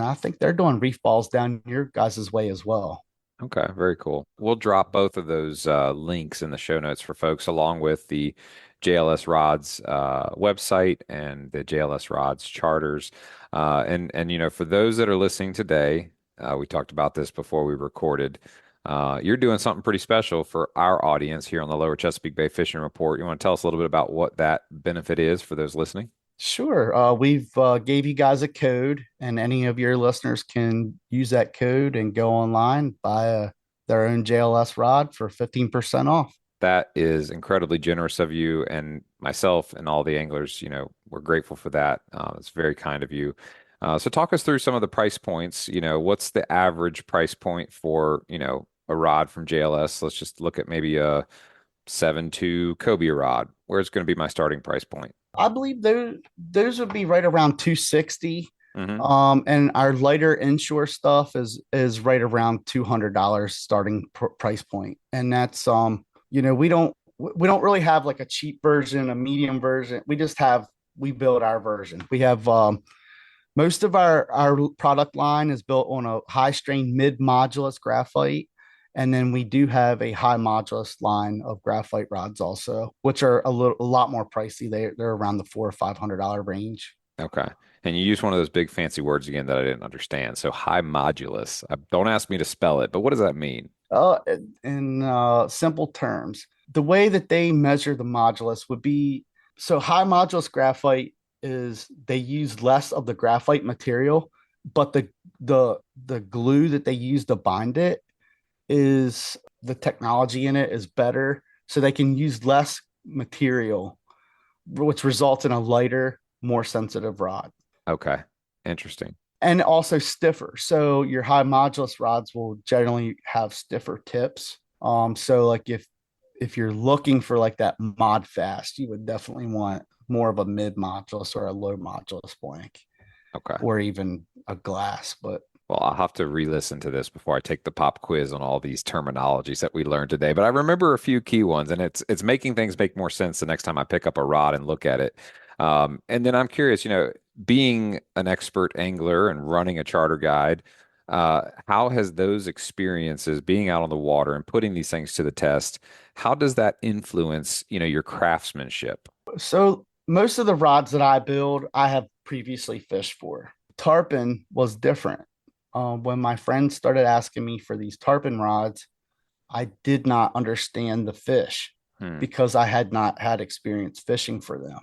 I think they're doing reef balls down your guys' way as well. Okay, very cool. We'll drop both of those links in the show notes for folks, along with the JLS Rods website and the JLS Rods charters. And for those that are listening today, We talked about this before we recorded. You're doing something pretty special for our audience here on the Lower Chesapeake Bay Fishing Report. You want to tell us a little bit about what that benefit is for those listening? Sure. We've gave you guys a code, and any of your listeners can use that code and go online, buy their own JLS rod for 15% off. That is incredibly generous of you and myself and all the anglers. We're grateful for that. It's very kind of you. So talk us through some of the price points. What's the average price point for, a rod from JLS? Let's just look at maybe a 7.2 cobia rod. Where's going to be my starting price point? I believe those would be right around 260. Hmm. And our lighter inshore stuff is right around $200 starting price point. And that's we don't really have like a cheap version, a medium version. We build our version. We have most of our product line is built on a high strain mid modulus graphite. And then we do have a high modulus line of graphite rods also, which are a lot more pricey. They're around the $400 or $500 range. Okay. And you use one of those big fancy words again that I didn't understand. So high modulus. Don't ask me to spell it, but what does that mean? In simple terms, the way that they measure the modulus would be so high modulus graphite is they use less of the graphite material, but the glue that they use to bind it is the technology in it is better, so they can use less material, which results in a lighter, more sensitive rod Okay. Interesting. and also stiffer. So your high modulus rods will generally have stiffer tips. So like if you're looking for like that mod fast, you would definitely want more of a mid modulus or a low modulus blank, Okay. or even a glass. But Well, I'll have to re-listen to this before I take the pop quiz on all these terminologies that we learned today. But I remember a few key ones, and it's making things make more sense the next time I pick up a rod and look at it. And then I'm curious, being an expert angler and running a charter guide, how has those experiences, being out on the water and putting these things to the test, how does that influence, your craftsmanship? so most of the rods that I build, I have previously fished for. Tarpon was different. When my friends started asking me for these tarpon rods, I did not understand the fish Hmm. because I had not had experience fishing for them.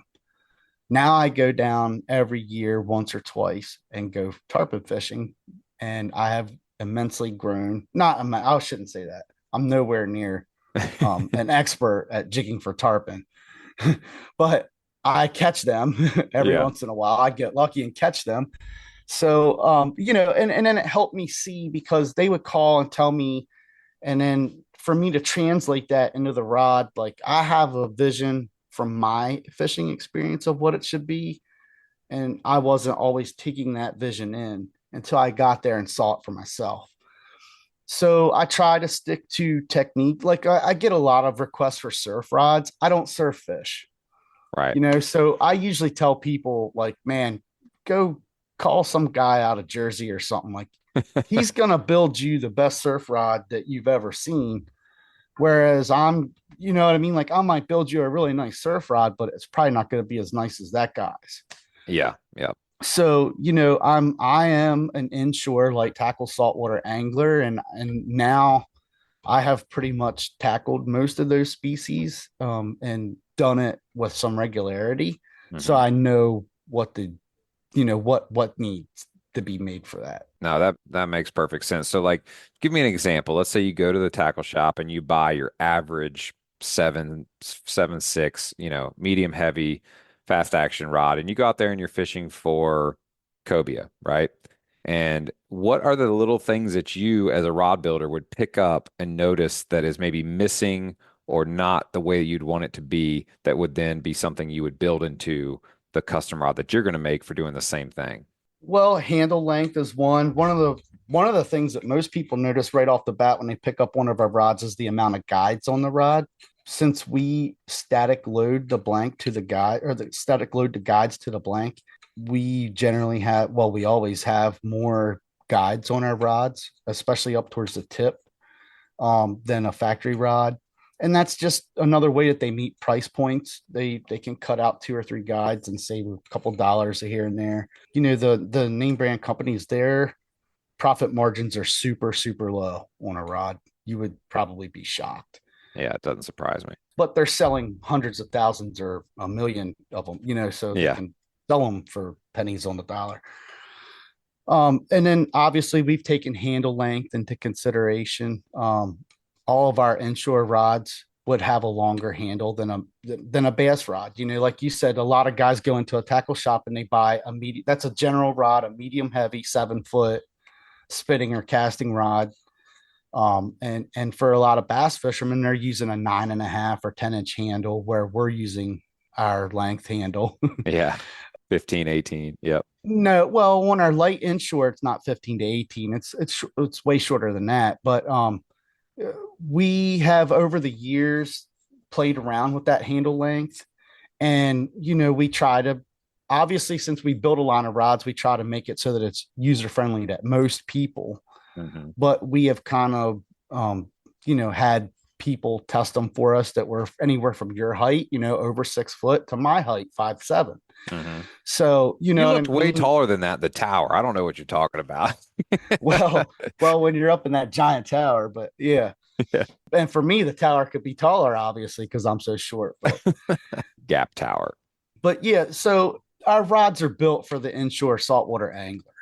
Now I go down every year once or twice and go tarpon fishing, and I have immensely grown. I shouldn't say that. I'm nowhere near an expert at jigging for tarpon, but I catch them every Yeah. once in a while. I get lucky and catch them. So, and then it helped me see because they would call and tell me, and then for me to translate that into the rod, like I have a vision from my fishing experience of what it should be. And I wasn't always taking that vision in until I got there and saw it for myself. So I try to stick to technique. Like I get a lot of requests for surf rods. I don't surf fish, Right. so I usually tell people like, man, go call some guy out of Jersey or something. Like he's gonna build you the best surf rod that you've ever seen. Whereas you know what I mean? Like I might build you a really nice surf rod, but it's probably not gonna be as nice as that guy's. Yeah. Yeah. So, I am an inshore light tackle saltwater angler, and now I have pretty much tackled most of those species, and done it with some regularity. So Hmm. I know what needs to be made for that. No, that makes perfect sense. So, like, give me an example. Let's say you go to the tackle shop and you buy your average 7.6, medium heavy, fast action rod, and you go out there and you're fishing for cobia, right? And what are the little things that you, as a rod builder, would pick up and notice that is maybe missing or not the way you'd want it to be, that would then be something you would build into the custom rod that you're going to make for doing the same thing? Well, handle length is one of the things that most people notice right off the bat when they pick up one of our rods is the amount of guides on the rod. Since we static load the blank to the guide, or the static load the guides to the blank, we generally have, well, we always have more guides on our rods, especially up towards the tip, than a factory rod. And that's just another way that they meet price points. They can cut out two or three guides and save a couple dollars here and there. The name brand companies, profit margins are super, super low on a rod. You would probably be shocked. Yeah, it doesn't surprise me. But they're selling hundreds of thousands or a million of them, so they Yeah. can sell them for pennies on the dollar. And then obviously we've taken handle length into consideration. All of our inshore rods would have a longer handle than a bass rod. Like you said, a lot of guys go into a tackle shop and they buy a medium. That's a general rod, a medium heavy 7 foot spinning or casting rod. And for a lot of bass fishermen, they're using a 9.5 or 10-inch handle where we're using our length handle. Yeah. 15, 18. Yep. No, well, on our light inshore, it's not 15 to 18. It's way shorter than that. But we have over the years played around with that handle length, and we try to obviously, since we build a line of rods, we try to make it so that it's user friendly to most people. Mm-hmm. But we have kind of had people test them for us that were anywhere from your height, over 6 foot, to my height, 5'7". Mm-hmm. So You what I looked way mean. taller than that, the tower. I don't know what you're talking about. Well, when you're up in that giant tower, but yeah. Yeah. And for me, the tower could be taller, obviously, because I'm so short. Gap tower. But yeah, so our rods are built for the inshore saltwater angler,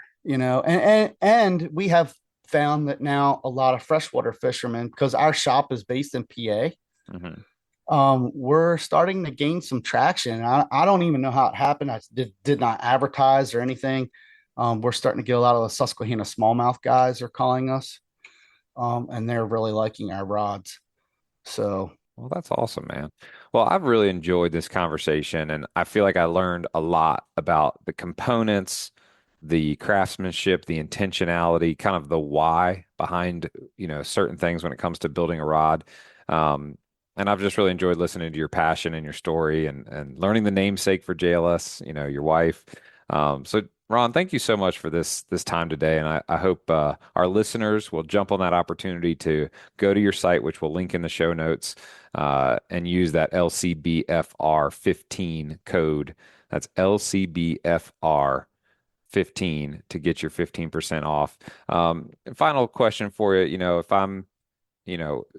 and we have found that now a lot of freshwater fishermen, because our shop is based in PA, Mm-hmm. we're starting to gain some traction. I don't even know how it happened. I did not advertise or anything. We're starting to get a lot of the Susquehanna smallmouth guys are calling us, and they're really liking our rods. So, Well, that's awesome, man. Well, I've really enjoyed this conversation, and I feel like I learned a lot about the components, the craftsmanship, the intentionality, kind of the why behind, certain things when it comes to building a rod. Um, and I've just really enjoyed listening to your passion and your story and learning the namesake for JLS, your wife. So Ron, thank you so much for this time today, and I hope our listeners will jump on that opportunity to go to your site, which we'll link in the show notes, and use that LCBFR 15 code. That's LCBFR 15 to get your 15% off. Final question for you, if I'm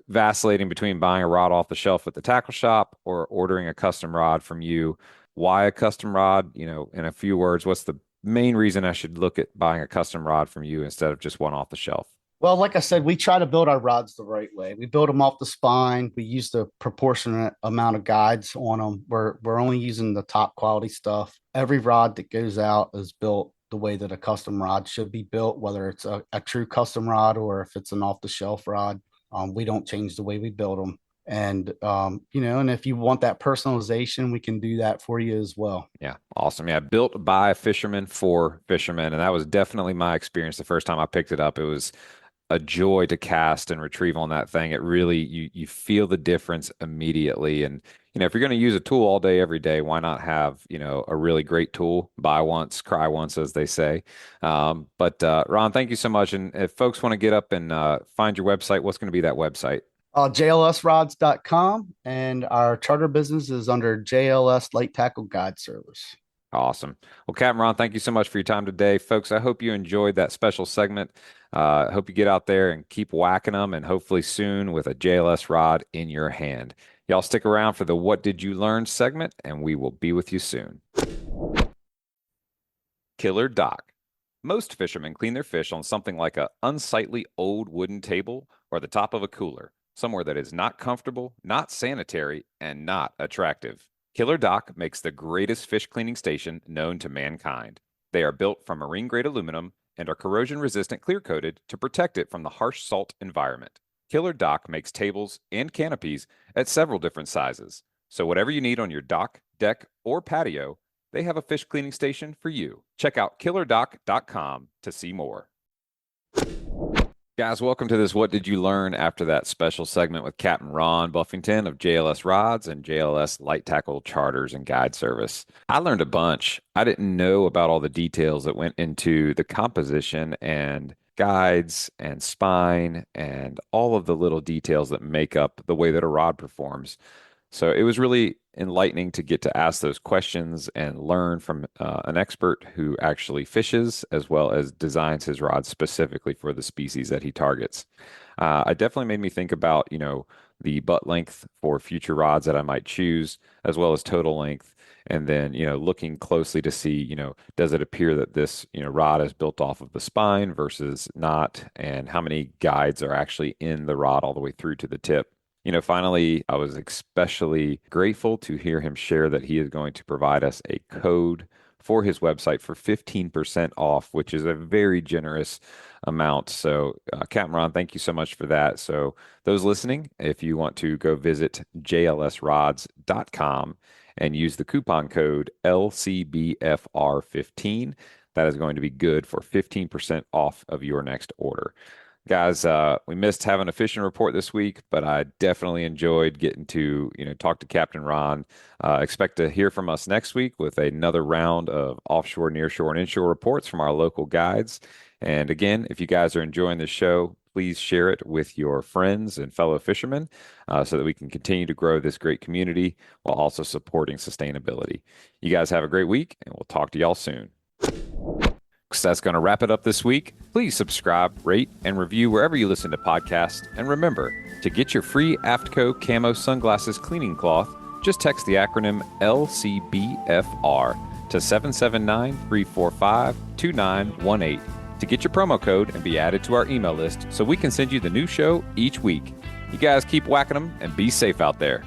vacillating between buying a rod off the shelf at the tackle shop or ordering a custom rod from you, why a custom rod? In a few words, what's the main reason I should look at buying a custom rod from you instead of just one off the shelf? well, like I said, we try to build our rods the right way. We build them off the spine. We use the proportionate amount of guides on them. We're only using the top quality stuff. Every rod that goes out is built the way that a custom rod should be built, whether it's a true custom rod or if it's an off the shelf rod. We don't change the way we build them. And if you want that personalization, we can do that for you as well. Yeah, awesome. Yeah, built by fishermen for fishermen, and that was definitely my experience the first time I picked it up. It was a joy to cast and retrieve on that thing. It really you feel the difference immediately. And if you're going to use a tool all day, every day, why not have a really great tool? Buy once, cry once, as they say. But Ron, thank you so much. And if folks want to get up and find your website, what's going to be that website? JLSrods.com, and our charter business is under JLS Light Tackle Guide Service. Awesome. Well, Captain Ron, thank you so much for your time today. Folks, I hope you enjoyed that special segment. I hope you get out there and keep whacking them, and hopefully soon with a JLS rod in your hand. Y'all stick around for the What Did You Learn segment, and we will be with you soon. Killer Dock. Most fishermen clean their fish on something like a unsightly old wooden table or the top of a cooler, somewhere that is not comfortable, not sanitary, and not attractive. Killer Dock makes the greatest fish cleaning station known to mankind. They are built from marine-grade aluminum and are corrosion-resistant clear-coated to protect it from the harsh salt environment. Killer Dock makes tables and canopies at several different sizes. So whatever you need on your dock, deck, or patio, they have a fish cleaning station for you. Check out killerdock.com to see more. Guys, welcome to this What Did You Learn after that special segment with Captain Ron Buffington of JLS Rods and JLS Light Tackle Charters and Guide Service. I learned a bunch. I didn't know about all the details that went into the composition and guides and spine and all of the little details that make up the way that a rod performs. So it was really enlightening to get to ask those questions and learn from an expert who actually fishes as well as designs his rods specifically for the species that he targets. It definitely made me think about, the butt length for future rods that I might choose, as well as total length. And then, looking closely to see, does it appear that this, rod is built off of the spine versus not, and how many guides are actually in the rod all the way through to the tip. Finally, I was especially grateful to hear him share that he is going to provide us a code for his website for 15% off, which is a very generous amount. So, Captain Ron, thank you so much for that. So, those listening, if you want to go visit jlsrods.com and use the coupon code LCBFR15, that is going to be good for 15% off of your next order. Guys, we missed having a fishing report this week, but I definitely enjoyed getting to, talk to Captain Ron. Expect to hear from us next week with another round of offshore, nearshore, and inshore reports from our local guides. And again, if you guys are enjoying the show, please share it with your friends and fellow fishermen so that we can continue to grow this great community while also supporting sustainability. You guys have a great week, and we'll talk to y'all soon. So that's going to wrap it up this week. Please subscribe, rate, and review wherever you listen to podcasts. And remember, to get your free AFTCO Camo Sunglasses Cleaning Cloth, just text the acronym LCBFR to 779-345-2918 to get your promo code and be added to our email list so we can send you the new show each week. You guys keep whacking them and be safe out there.